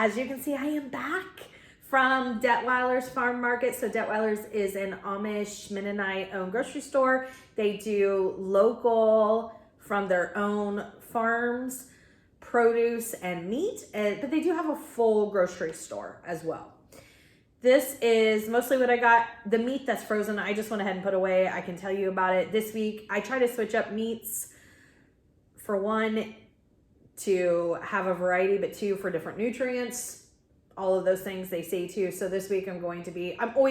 As you can see, I am back from Detweiler's Farm Market. So Detweiler's is an Amish Mennonite owned grocery store. They do local from their own farms, produce and meat, but they do have a full grocery store as well. This is mostly what I got. The meat that's frozen, I just went ahead and put away. I can tell you about it this week. I try to switch up meats, for one, to have a variety, but two, for different nutrients. All of those things they say too. So this week I'm always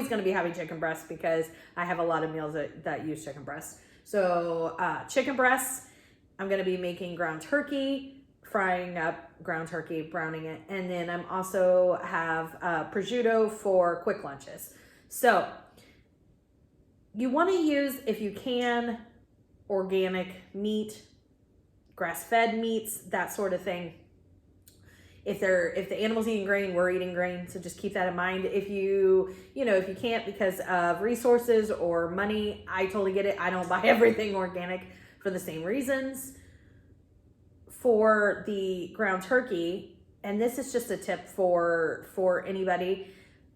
going to be having chicken breast because I have a lot of meals that use chicken breast. So chicken breasts, I'm going to be making ground turkey, frying up ground turkey, browning it. And then I'm also have prosciutto for quick lunches. So you want to use, if you can, organic meat, grass-fed meats, that sort of thing. If the animal's eating grain, we're eating grain. So just keep that in mind. If you can't because of resources or money, I totally get it. I don't buy everything organic for the same reasons. For the ground turkey, and this is just a tip for anybody,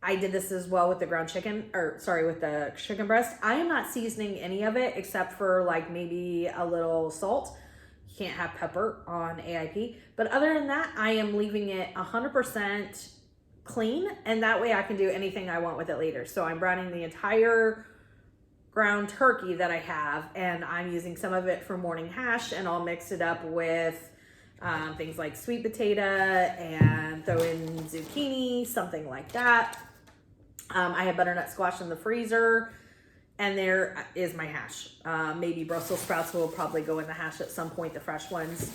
I did this as well with the with the chicken breast. I am not seasoning any of it except for like maybe a little salt. You can't have pepper on AIP. But other than that, I am leaving it 100% clean, and that way I can do anything I want with it later. So I'm browning the entire ground turkey that I have, and I'm using some of it for morning hash, and I'll mix it up with things like sweet potato and throw in zucchini, something like that. I have butternut squash in the freezer. And there is my hash. Maybe Brussels sprouts will probably go in the hash at some point, the fresh ones.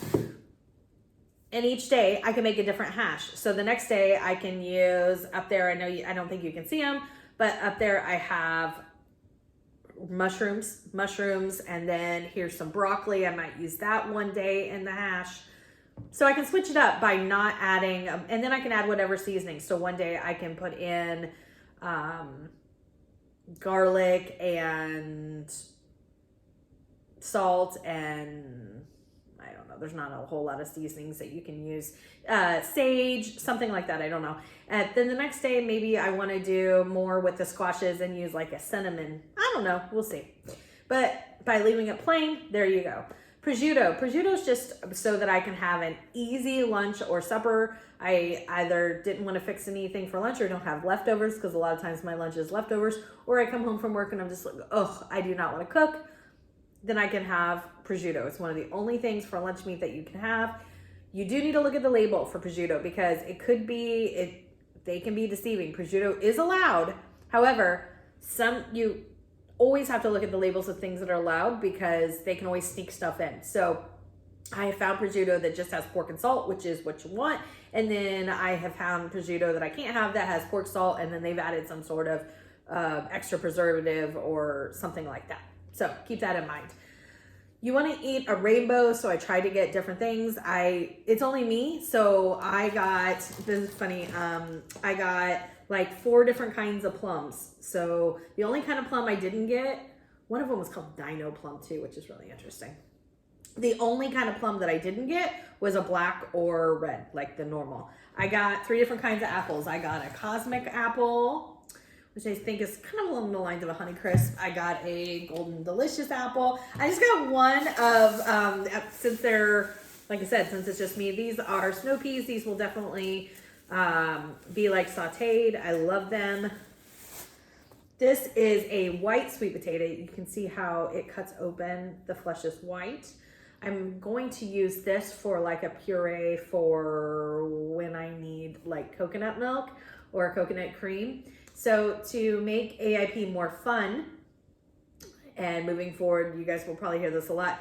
And each day I can make a different hash. So the next day I can use up there, I don't think you can see them, but up there I have mushrooms, and then here's some broccoli. I might use that one day in the hash. So I can switch it up by not adding, and then I can add whatever seasoning. So one day I can put in garlic and salt, and I don't know, there's not a whole lot of seasonings that you can use, sage, something like that, I don't know. And then the next day maybe I want to do more with the squashes and use like a cinnamon, I don't know, we'll see. But by leaving it plain, there you go. Prosciutto is just so that I can have an easy lunch or supper. I either didn't want to fix anything for lunch or don't have leftovers, because a lot of times my lunch is leftovers, or I come home from work and I'm just like, I do not want to cook. Then I can have prosciutto. It's one of the only things for lunch meat that you can have. You do need to look at the label for prosciutto because they can be deceiving. Prosciutto is allowed. However, you always have to look at the labels of things that are allowed because they can always sneak stuff in. So I have found prosciutto that just has pork and salt, which is what you want. And then I have found prosciutto that I can't have that has pork, salt, and then they've added some sort of extra preservative or something like that. So keep that in mind. You want to eat a rainbow, so I try to get different things. It's only me, so this is funny, I got like 4 different kinds of plums. So the only kind of plum I didn't get, one of them was called Dino Plum too, which is really interesting. The only kind of plum that I didn't get was a black or red, like the normal. I got 3 different kinds of apples. I got a cosmic apple, which I think is kind of along the lines of a Honeycrisp. I got a golden delicious apple. I just got one of, since it's just me, these are snow peas. These will definitely be like sauteed. I love them. This is a white sweet potato. You can see how it cuts open. The flesh is white. I'm going to use this for like a puree for when I need like coconut milk or coconut cream. So to make AIP more fun, and moving forward, you guys will probably hear this a lot.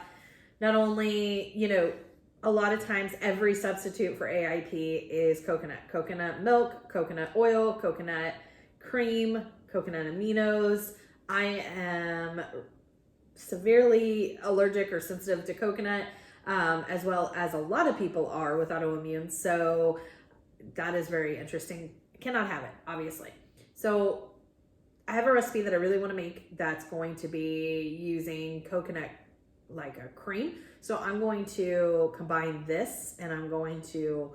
Not only, a lot of times every substitute for AIP is coconut milk, coconut oil, coconut cream, coconut aminos. I am severely allergic or sensitive to coconut, as well as a lot of people are with autoimmune. So that is very interesting. Cannot have it, obviously. So I have a recipe that I really want to make that's going to be using coconut like a cream. So I'm going to combine this, and I'm going to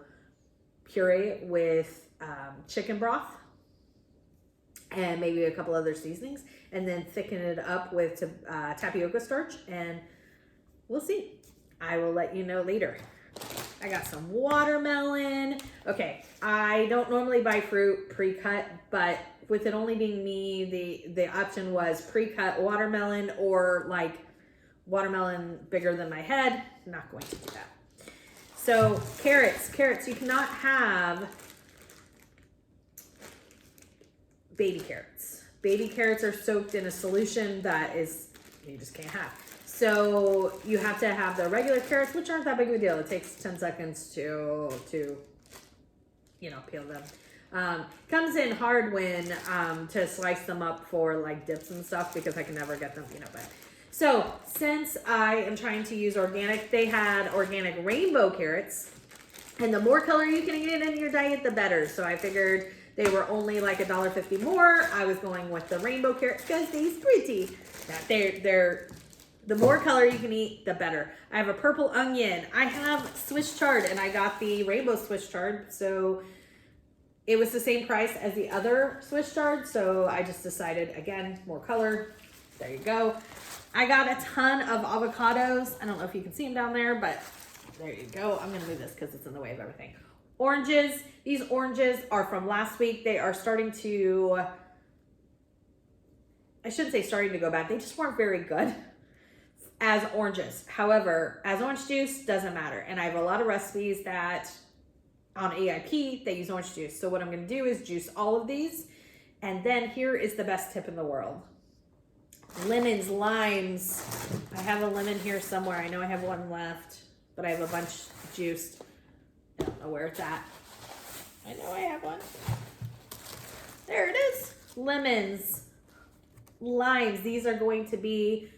puree with chicken broth and maybe a couple other seasonings, and then thicken it up with tapioca starch, and we'll see. I will let you know later. I got some watermelon. Okay, I don't normally buy fruit pre-cut, but with it only being me, the option was pre-cut watermelon or like watermelon bigger than my head. I'm not going to do that. So carrots, you cannot have baby carrots. Baby carrots are soaked in a solution that is, you just can't have. So you have to have the regular carrots, which aren't that big of a deal. It takes 10 seconds to peel them. Comes in hard when to slice them up for like dips and stuff, because I can never get them, but. So since I am trying to use organic, they had organic rainbow carrots, and the more color you can get in your diet, the better. So I figured they were only like $1.50 more. I was going with the rainbow carrots because they's pretty. They're the more color you can eat, the better. I have a purple onion. I have Swiss chard, and I got the rainbow Swiss chard. So it was the same price as the other Swiss chard. So I just decided, again, more color. There you go. I got a ton of avocados. I don't know if you can see them down there, but there you go. I'm gonna move this because it's in the way of everything. Oranges. These oranges are from last week. They are starting to, I shouldn't say starting to go bad. They just weren't very good as oranges. However, as orange juice, doesn't matter. And I have a lot of recipes that on AIP, they use orange juice. So what I'm gonna do is juice all of these. And then here is the best tip in the world. Lemons, limes. I have a lemon here somewhere. I know I have one left, but I have a bunch juiced. I don't know where it's at. I know I have one. There it is. Lemons, limes. These are going to be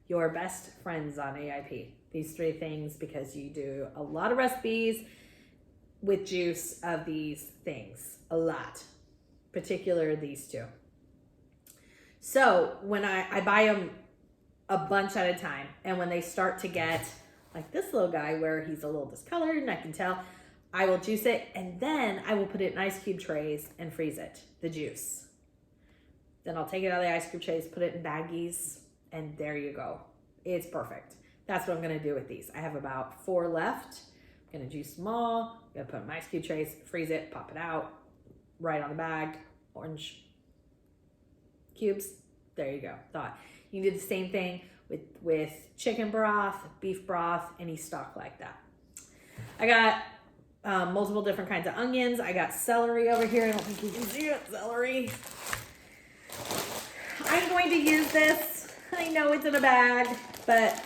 your best friends on AIP. These three things, because you do a lot of recipes with juice of these things. A lot. Particular these two. So when I buy them a bunch at a time, and when they start to get like this little guy where he's a little discolored and I can tell, I will juice it, and then I will put it in ice cube trays and freeze it, the juice. Then I'll take it out of the ice cube trays, put it in baggies, and there you go. It's perfect. That's what I'm gonna do with these. I have about 4 left. I'm gonna juice them all. I'm gonna put them in ice cube trays, freeze it, pop it out, right on the bag, orange cubes. There you go. Thought you can do the same thing with chicken broth, beef broth, any stock like that. I got multiple different kinds of onions. I got celery over here. I don't think you can see it. Celery. I'm going to use this. I know it's in a bag, but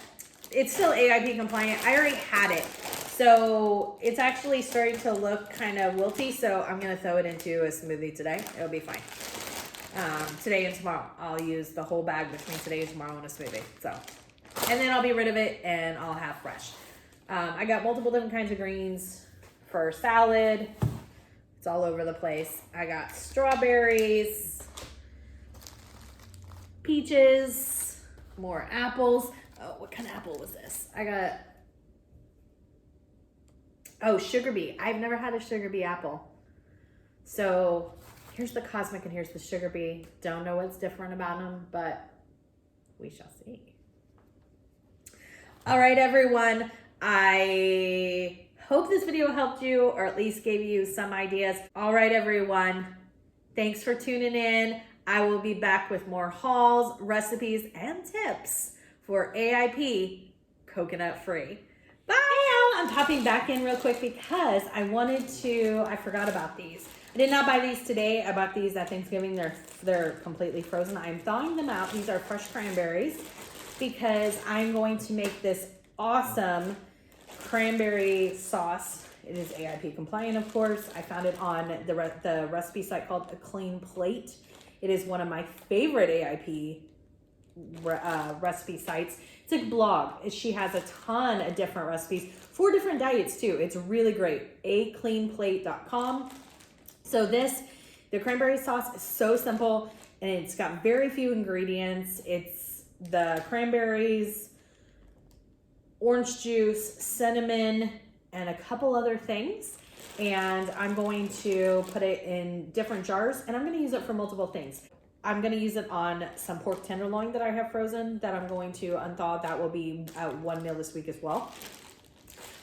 it's still AIP compliant. I already had it. So it's actually starting to look kind of wilty. So I'm going to throw it into a smoothie today. It'll be fine. Today and tomorrow. I'll use the whole bag between today and tomorrow in a smoothie. So, and then I'll be rid of it and I'll have fresh. I got multiple different kinds of greens for salad. It's all over the place. I got strawberries, peaches, more apples. Oh, what kind of apple was this? I got, oh, sugar bee. I've never had a sugar bee apple. So here's the cosmic and here's the sugar bee. Don't know what's different about them, but we shall see. All right, everyone. I hope this video helped you, or at least gave you some ideas. All right, everyone. Thanks for tuning in. I will be back with more hauls, recipes, and tips for AIP coconut free. Bye. I'm popping back in real quick because I forgot about these. I did not buy these today. I bought these at Thanksgiving. They're completely frozen. I'm thawing them out. These are fresh cranberries because I'm going to make this awesome cranberry sauce. It is AIP compliant, of course. I found it on the recipe site called A Clean Plate. It is one of my favorite AIP recipe sites. It's a blog. She has a ton of different recipes for different diets too. It's really great. acleanplate.com. So the cranberry sauce is so simple and it's got very few ingredients. It's the cranberries, orange juice, cinnamon, and a couple other things. and I'm going to put it in different jars, and I'm going to use it for multiple things. I'm going to use it on some pork tenderloin that I have frozen that I'm going to unthaw. That will be one meal this week as well.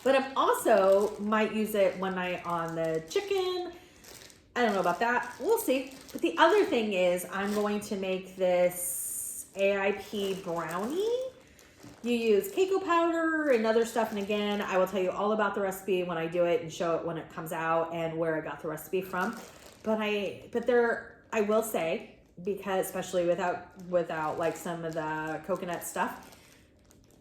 But I also might use it one night on the chicken. I don't know about that. We'll see. But the other thing is I'm going to make this AIP brownie. You use cacao powder and other stuff. And again, I will tell you all about the recipe when I do it and show it when it comes out and where I got the recipe from. But I will say, because especially without like some of the coconut stuff,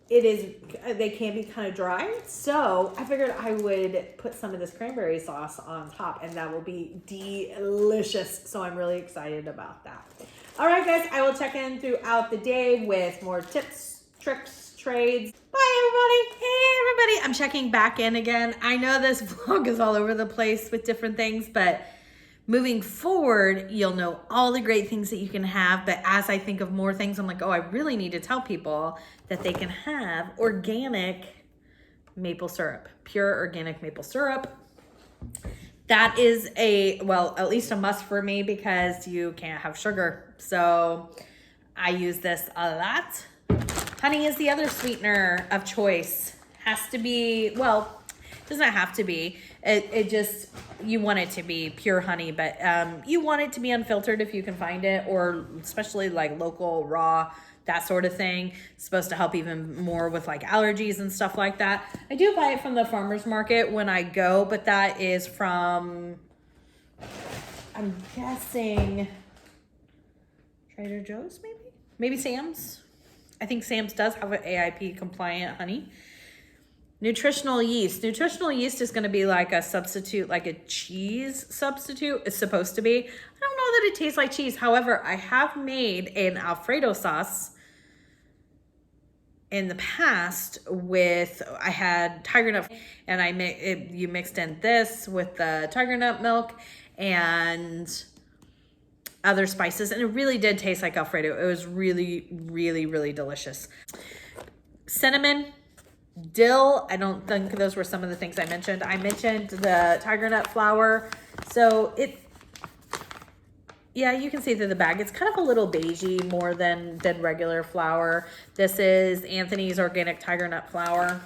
they can be kind of dry. So I figured I would put some of this cranberry sauce on top, and that will be delicious. So I'm really excited about that. All right, guys, I will check in throughout the day with more tips, tricks, trades. Bye, everybody. Hey, everybody. I'm checking back in again. I know this vlog is all over the place with different things, but moving forward, you'll know all the great things that you can have. But as I think of more things, I'm like, oh, I really need to tell people that they can have organic maple syrup, pure organic maple syrup. That is at least a must for me because you can't have sugar. So I use this a lot. Honey is the other sweetener of choice. Has to be, well, doesn't have to be. It just, you want it to be pure honey, but you want it to be unfiltered if you can find it, or especially like local, raw, that sort of thing. It's supposed to help even more with like allergies and stuff like that. I do buy it from the farmer's market when I go, but that is from, I'm guessing, Trader Joe's maybe? Maybe Sam's. I think Sam's does have an AIP compliant honey. Nutritional yeast. Nutritional yeast is going to be like a substitute, like a cheese substitute. It's supposed to be. I don't know that it tastes like cheese. However, I have made an Alfredo sauce in the past with, I had tiger nut, and you mixed in this with the tiger nut milk and other spices, and it really did taste like Alfredo. It was really, really, really delicious. Cinnamon, dill, I don't think those were some of the things I mentioned. I mentioned the tiger nut flour. So yeah, you can see through the bag. It's kind of a little beigey more than regular flour. This is Anthony's organic tiger nut flour.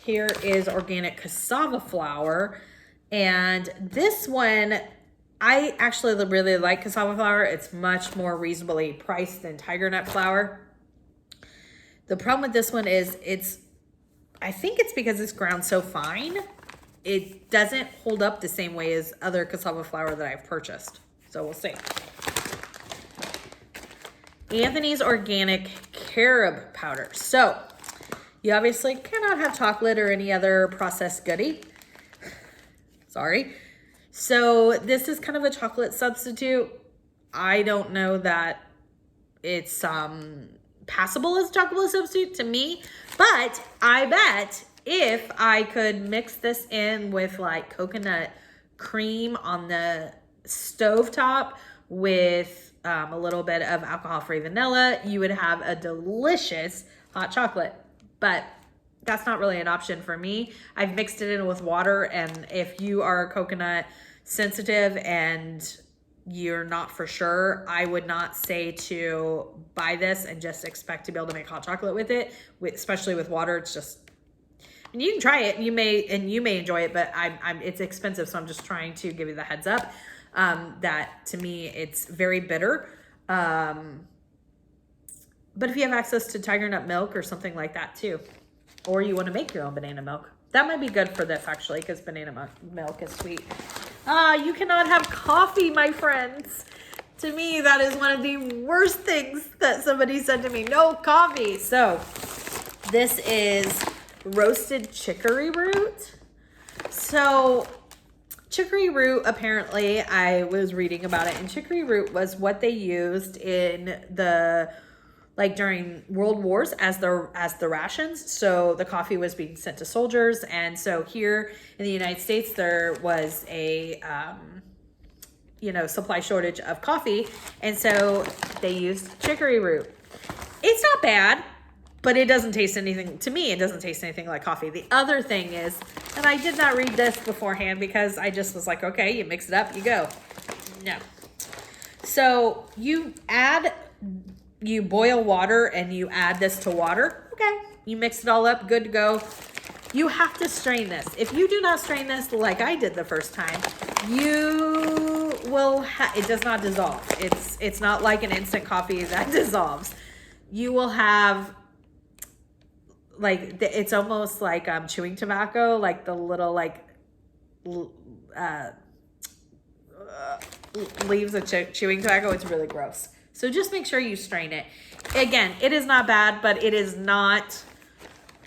Here is organic cassava flour. And this one, I actually really like cassava flour. It's much more reasonably priced than tiger nut flour. The problem with this one is I think it's because it's ground so fine, it doesn't hold up the same way as other cassava flour that I've purchased. So we'll see. Anthony's organic carob powder. So you obviously cannot have chocolate or any other processed goodie. Sorry. So this is kind of a chocolate substitute. I don't know that it's passable as a chocolate substitute to me, but I bet if I could mix this in with like coconut cream on the stovetop with a little bit of alcohol-free vanilla, you would have a delicious hot chocolate. But that's not really an option for me. I've mixed it in with water, and if you are coconut sensitive and you're not for sure, I would not say to buy this and just expect to be able to make hot chocolate with it, especially with water. It's just, and you can try it, you may enjoy it, but it's expensive, so I'm just trying to give you the heads up that to me it's very bitter. But if you have access to tiger nut milk or something like that too, or you want to make your own banana milk, that might be good for this actually, because banana milk is sweet. You cannot have coffee, my friends. To me, that is one of the worst things that somebody said to me. No coffee. So this is roasted chicory root. So chicory root, apparently, I was reading about it, and chicory root was what they used in during World Wars as the rations. So the coffee was being sent to soldiers, and so here in the United States there was a supply shortage of coffee, and so they used chicory root. It's not bad, but it doesn't taste anything, to me, it doesn't taste anything like coffee. The other thing is, and I did not read this beforehand because I just was like, okay, you mix it up, you go. No. So you boil water and you add this to water. Okay. You mix it all up, good to go. You have to strain this. If you do not strain this like I did the first time, you will it does not dissolve. It's not like an instant coffee that dissolves. You will have like it's almost like chewing tobacco, like the little leaves of chewing tobacco. It's really gross. So just make sure you strain it. Again, it is not bad, but it is not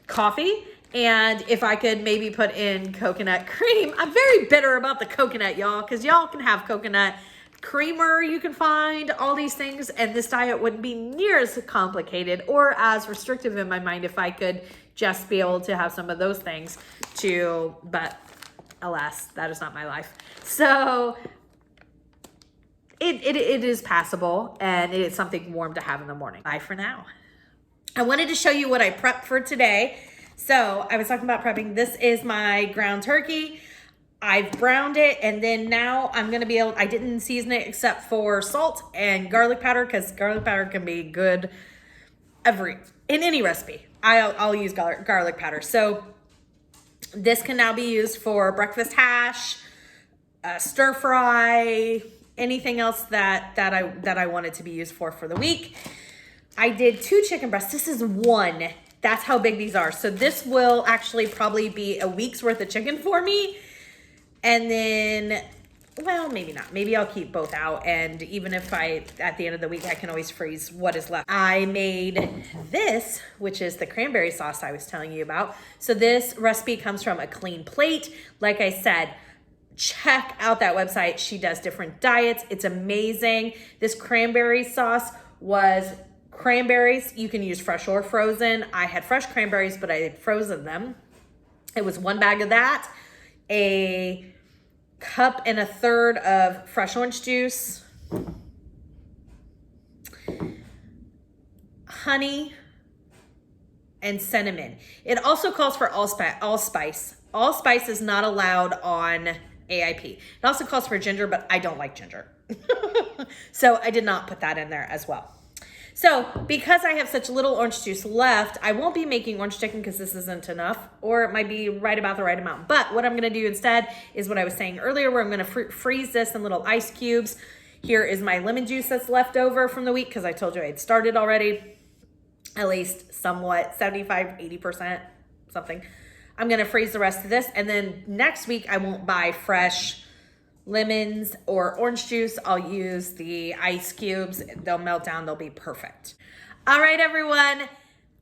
coffee. And if I could maybe put in coconut cream, I'm very bitter about the coconut, y'all, because y'all can have coconut creamer, you can find all these things, and this diet wouldn't be near as complicated or as restrictive in my mind if I could just be able to have some of those things too, but alas, that is not my life. So it is passable, and it is something warm to have in the morning. Bye for now. I wanted to show you what I prepped for today. So I was talking about prepping. This is my ground turkey. I've browned it, and then now I'm going to be able, I didn't season it except for salt and garlic powder, because garlic powder can be good in any recipe. I'll use garlic powder. So this can now be used for breakfast hash, stir fry, anything else that I want it to be used for the week. I did 2 chicken breasts. This is 1. That's how big these are. So this will actually probably be a week's worth of chicken for me. And then, well, maybe not. Maybe I'll keep both out. And even if at the end of the week, I can always freeze what is left. I made this, which is the cranberry sauce I was telling you about. So this recipe comes from A Clean Plate. Like I said, check out that website. She does different diets. It's amazing. This cranberry sauce was cranberries. You can use fresh or frozen. I had fresh cranberries, but I had frozen them. It was 1 bag of that, a 1.33 cups of fresh orange juice, honey, and cinnamon. It also calls for allspice. Allspice is not allowed on AIP. It also calls for ginger, but I don't like ginger. So I did not put that in there as well. So because I have such little orange juice left, I won't be making orange chicken because this isn't enough, or it might be right about the right amount. But what I'm going to do instead is what I was saying earlier, where I'm going to freeze this in little ice cubes. Here is my lemon juice that's left over from the week, because I told you I had started already, at least somewhat, 75, 80%, something. I'm going to freeze the rest of this. And then next week, I won't buy fresh lemons or orange juice. I'll use the ice cubes. They'll melt down. They'll be perfect. All right, everyone.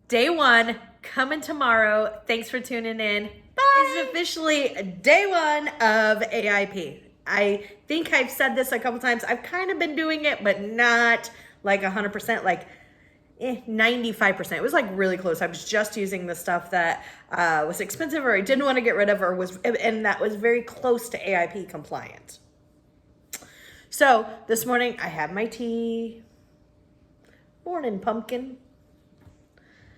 Day 1 coming tomorrow. Thanks for tuning in. Bye. It's officially day 1 of AIP. I think I've said this a couple times. I've kind of been doing it, but not like 100%, like 95%. It was like really close. I was just using the stuff that was expensive, or I didn't want to get rid of, and that was very close to AIP compliant. So this morning I had my tea. Morning, pumpkin.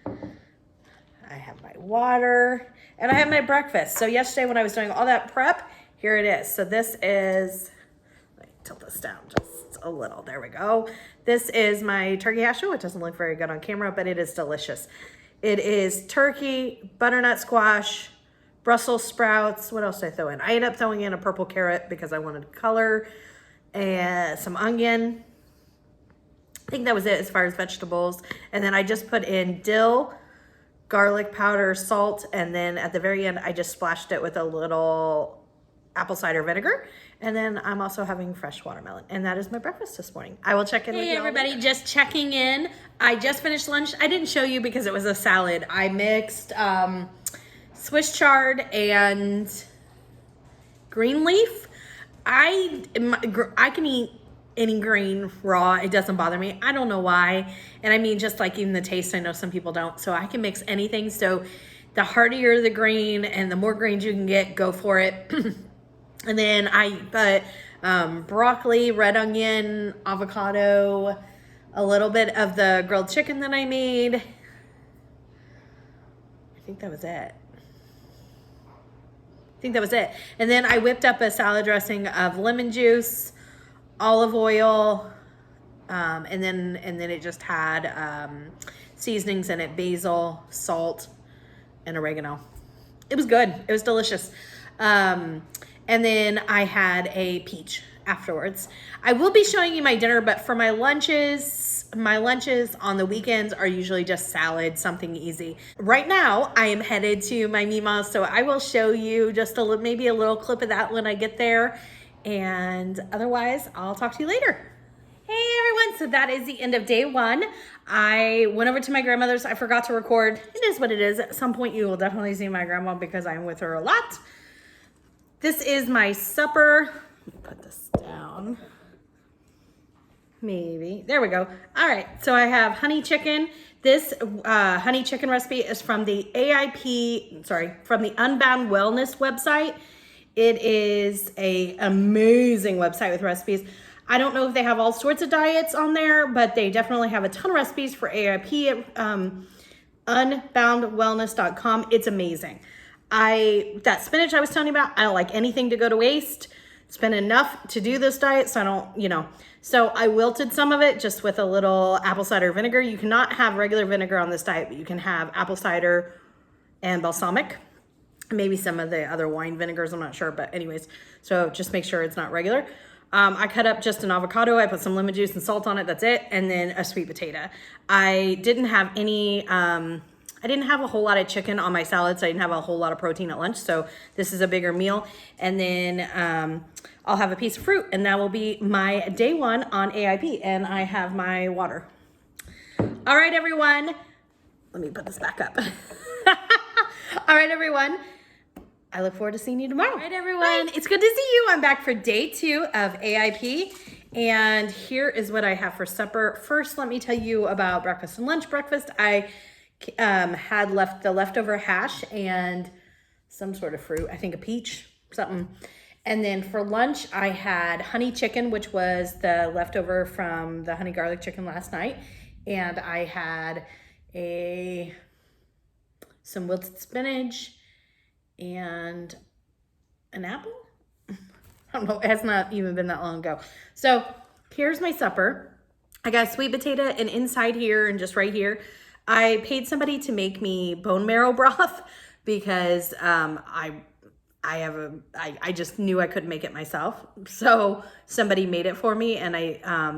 I have my water, and I have my breakfast. So yesterday when I was doing all that prep, here it is. So this is, let me tilt this down just a little. There we go. This is my turkey hash. Oh, it doesn't look very good on camera, but it is delicious. It is turkey, butternut squash, Brussels sprouts. What else did I throw in? I ended up throwing in a purple carrot because I wanted color, and some onion. I think that was it as far as vegetables. And then I just put in dill, garlic powder, salt, and then at the very end, I just splashed it with a little apple cider vinegar. And then I'm also having fresh watermelon. And that is my breakfast this morning. I will check in with you. Hey, everybody, later. Just checking in. I just finished lunch. I didn't show you because it was a salad. I mixed Swiss chard and green leaf. I can eat any green raw. It doesn't bother me. I don't know why. And I mean, just like even the taste, I know some people don't. So I can mix anything. So the heartier the green and the more greens you can get, go for it. And then I put broccoli, red onion, avocado, a little bit of the grilled chicken that I made. think that was it. And then I whipped up a salad dressing of lemon juice, olive oil, and then it just had seasonings in it, basil, salt, and oregano. It was good. It was delicious. And then I had a peach afterwards. I will be showing you my dinner, but for my lunches on the weekends are usually just salad, something easy. Right now, I am headed to my Mima's, so I will show you just maybe a little clip of that when I get there. And otherwise, I'll talk to you later. Hey everyone, so that is the end of day one. I went over to my grandmother's. I forgot to record. It is what it is. At some point, you will definitely see my grandma because I'm with her a lot. This is my supper. Let me put this down. Maybe. There we go. All right. So I have honey chicken. This honey chicken recipe is from the from the Unbound Wellness website. It is an amazing website with recipes. I don't know if they have all sorts of diets on there, but they definitely have a ton of recipes for AIP at unboundwellness.com. It's amazing. That spinach I was telling you about, I don't like anything to go to waste. It's been enough to do this diet, so I don't, So I wilted some of it just with a little apple cider vinegar. You cannot have regular vinegar on this diet, but you can have apple cider and balsamic. Maybe some of the other wine vinegars, I'm not sure, but anyways. So just make sure it's not regular. I cut up just an avocado. I put some lemon juice and salt on it. That's it. And then a sweet potato. I didn't have I didn't have a whole lot of chicken on my salad, so I didn't have a whole lot of protein at lunch. So this is a bigger meal. And then I'll have a piece of fruit, and that will be my day one on AIP. And I have my water. All right, everyone. Let me put this back up. All right, everyone. I look forward to seeing you tomorrow. All right, everyone. Bye. It's good to see you. I'm back for day 2 of AIP. And here is what I have for supper. First, let me tell you about breakfast and lunch. Breakfast, I had the leftover hash and some sort of fruit. I think a peach, something. And then for lunch, I had honey chicken, which was the leftover from the honey garlic chicken last night. And I had some wilted spinach and an apple. I don't know. It has not even been that long ago. So here's my supper. I got a sweet potato, and inside here and just right here, I paid somebody to make me bone marrow broth because I just knew I couldn't make it myself. So somebody made it for me, and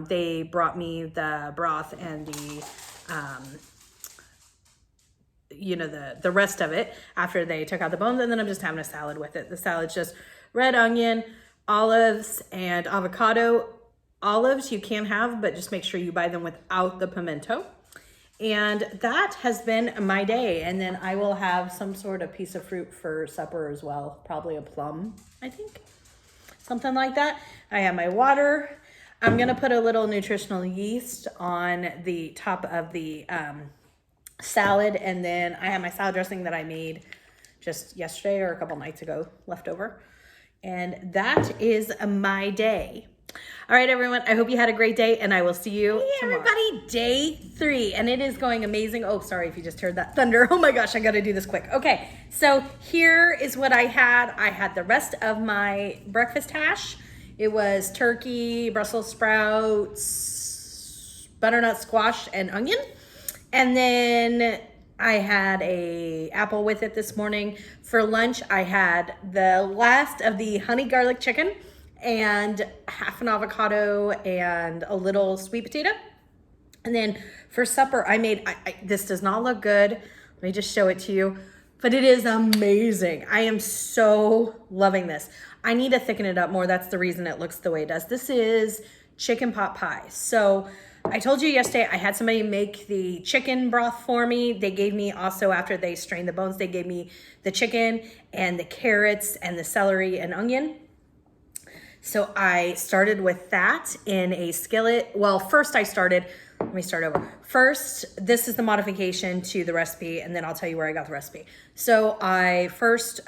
they brought me the broth and the rest of it after they took out the bones, and then I'm just having a salad with it. The salad's just red onion, olives, and avocado. Olives you can have, but just make sure you buy them without the pimento. And that has been my day. And then I will have some sort of piece of fruit for supper as well. Probably a plum, I think. Something like that. I have my water. I'm going to put a little nutritional yeast on the top of the salad. And then I have my salad dressing that I made just yesterday or a couple nights ago left over. And that is my day. All right, everyone, I hope you had a great day, and I will see you tomorrow. Everybody, day 3, and it is going amazing. Oh, sorry if you just heard that thunder. Oh my gosh, I got to do this quick. Okay, so here is what I had. I had the rest of my breakfast hash. It was turkey, Brussels sprouts, butternut squash, and onion. And then I had a apple with it this morning. For lunch, I had the last of the honey garlic chicken and half an avocado and a little sweet potato. And then for supper, I made, this does not look good. Let me just show it to you, but it is amazing. I am so loving this. I need to thicken it up more. That's the reason it looks the way it does. This is chicken pot pie. So I told you yesterday, I had somebody make the chicken broth for me. They gave me also, after they strained the bones, they gave me the chicken and the carrots and the celery and onion. So I started with that in a skillet. Well, first let me start over. First, this is the modification to the recipe, and then I'll tell you where I got the recipe. So I first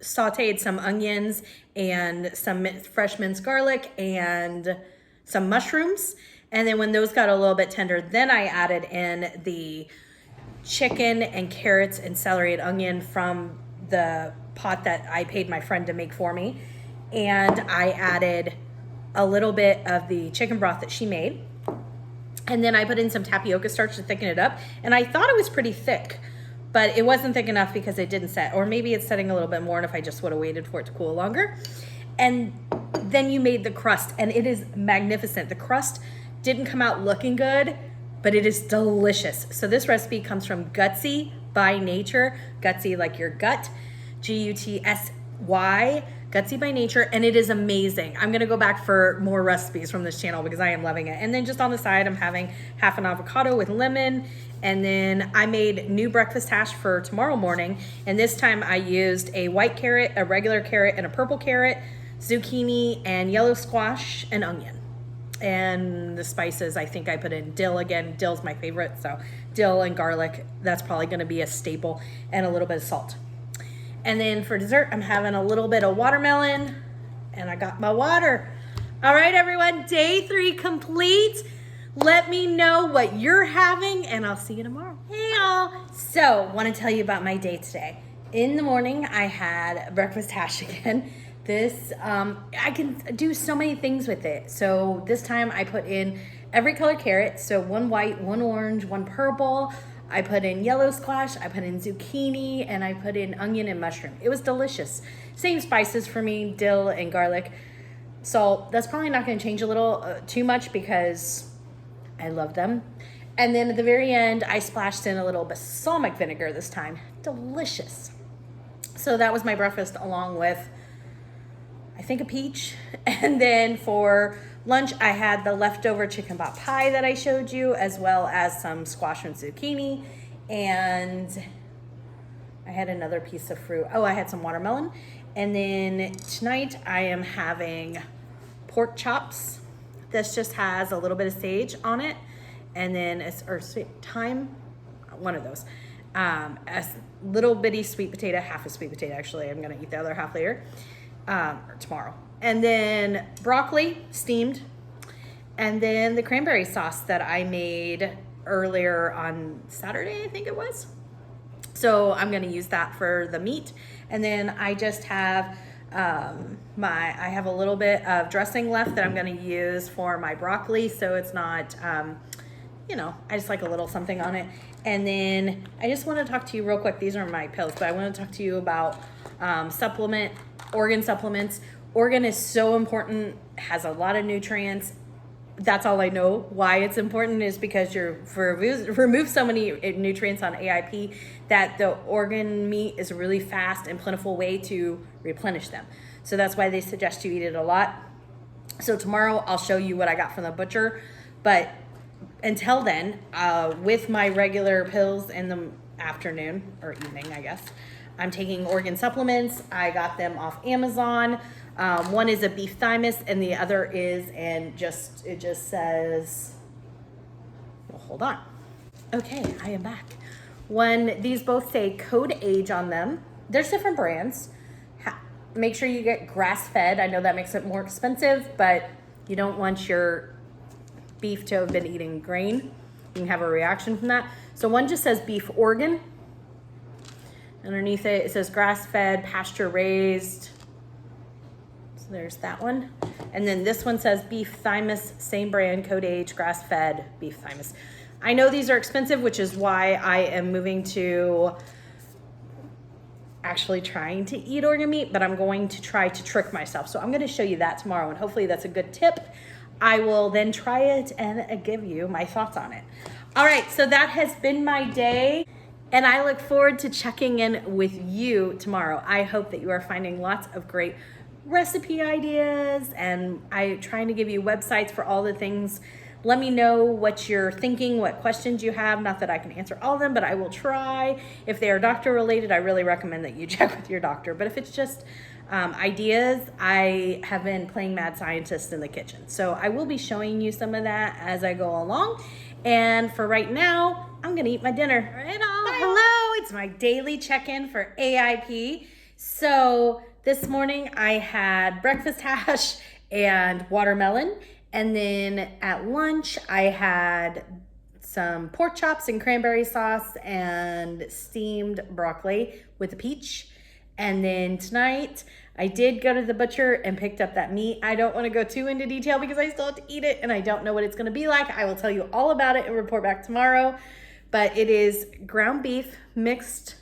sauteed some onions and some fresh minced garlic and some mushrooms. And then when those got a little bit tender, then I added in the chicken and carrots and celery and onion from the pot that I paid my friend to make for me. And I added a little bit of the chicken broth that she made. And then I put in some tapioca starch to thicken it up. And I thought it was pretty thick, but it wasn't thick enough because it didn't set. Or maybe it's setting a little bit more, and if I just would have waited for it to cool longer. And then you made the crust, and it is magnificent. The crust didn't come out looking good, but it is delicious. So this recipe comes from Gutsy by Nature. Gutsy like your gut, Gutsy, Gutsy by Nature, and it is amazing. I'm gonna go back for more recipes from this channel because I am loving it. And then just on the side, I'm having half an avocado with lemon, and then I made new breakfast hash for tomorrow morning, and this time I used a white carrot, a regular carrot, and a purple carrot, zucchini, and yellow squash, and onion. And the spices, I think I put in dill again. Dill's my favorite, so dill and garlic, that's probably gonna be a staple, and a little bit of salt. And then for dessert, I'm having a little bit of watermelon, and I got my water. All right, everyone, day 3 complete. Let me know what you're having, and I'll see you tomorrow. Hey, y'all. So, want to tell you about my day today. In the morning, I had breakfast hash again. This, I can do so many things with it. So this time I put in every color carrot. So 1 white, 1 orange, 1 purple. I put in yellow squash, I put in zucchini, and I put in onion and mushroom. It was delicious. Same spices for me, dill and garlic. Salt, that's probably not gonna change a little too much because I love them. And then at the very end, I splashed in a little balsamic vinegar this time. Delicious. So that was my breakfast along with, I think, a peach. And then for lunch, I had the leftover chicken pot pie that I showed you, as well as some squash and zucchini. And I had another piece of fruit. Oh, I had some watermelon. And then tonight I am having pork chops. This just has a little bit of sage on it. And then, or thyme, one of those. A little bitty sweet potato, half a sweet potato actually. I'm gonna eat the other half later, or tomorrow. And then broccoli, steamed. And then the cranberry sauce that I made earlier on Saturday, I think it was. So I'm gonna use that for the meat. And then I just have I have a little bit of dressing left that I'm gonna use for my broccoli, so it's not, you know, I just like a little something on it. And then I just wanna talk to you real quick. These are my pills, but I wanna talk to you about organ supplements. Organ is so important, has a lot of nutrients. That's all I know. Why it's important is because you're remove so many nutrients on AIP that the organ meat is a really fast and plentiful way to replenish them. So that's why they suggest you eat it a lot. So tomorrow I'll show you what I got from the butcher. But until then, with my regular pills in the afternoon or evening, I guess, I'm taking organ supplements. I got them off Amazon. One is a beef thymus, and the other is, and it just says, well, hold on. Okay, I am back. These both say code age on them. There's different brands. Make sure you get grass-fed. I know that makes it more expensive, but you don't want your beef to have been eating grain. You can have a reaction from that. So one just says beef organ. Underneath it says grass-fed, pasture-raised. So there's that one. And then this one says beef thymus, same brand, code age, grass-fed, beef thymus. I know these are expensive, which is why I am moving to actually trying to eat organ meat, but I'm going to try to trick myself. So I'm going to show you that tomorrow, and hopefully that's a good tip. I will then try it and give you my thoughts on it. All right, so that has been my day, and I look forward to checking in with you tomorrow. I hope that you are finding lots of great recipe ideas, and I'm trying to give you websites for all the things. Let me know what you're thinking, what questions you have. Not that I can answer all of them, but I will try. If they are doctor related, I really recommend that you check with your doctor. But if it's just ideas, I have been playing mad scientist in the kitchen. So I will be showing you some of that as I go along. And for right now, I'm gonna eat my dinner. Right on. Hello, it's my daily check-in for AIP. So this morning I had breakfast hash and watermelon. And then at lunch, I had some pork chops and cranberry sauce and steamed broccoli with a peach. And then tonight, I did go to the butcher and picked up that meat. I don't want to go too into detail because I still have to eat it and I don't know what it's going to be like. I will tell you all about it and report back tomorrow. But it is ground beef mixed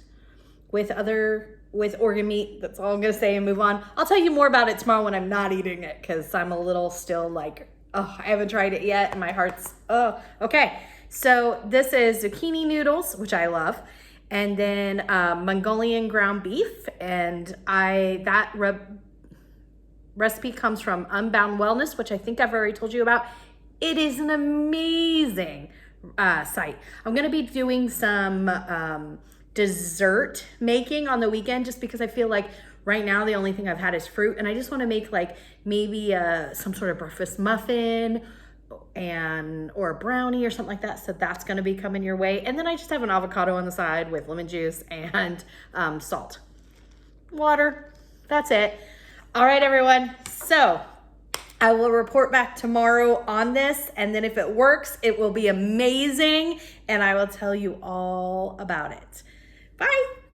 with organ meat. That's all I'm going to say and move on. I'll tell you more about it tomorrow when I'm not eating it because I'm a little still like, oh, I haven't tried it yet and my heart's, oh, okay. So this is zucchini noodles, which I love. And then Mongolian ground beef, and recipe comes from Unbound Wellness, which I think I've already told you about. It is an amazing site. I'm gonna be doing some dessert making on the weekend, just because I feel like right now the only thing I've had is fruit, and I just want to make like maybe some sort of breakfast muffin or a brownie or something like that. So that's going to be coming your way. And then I just have an avocado on the side with lemon juice and salt, water. That's it. All right, everyone. So I will report back tomorrow on this. And then if it works, it will be amazing. And I will tell you all about it. Bye.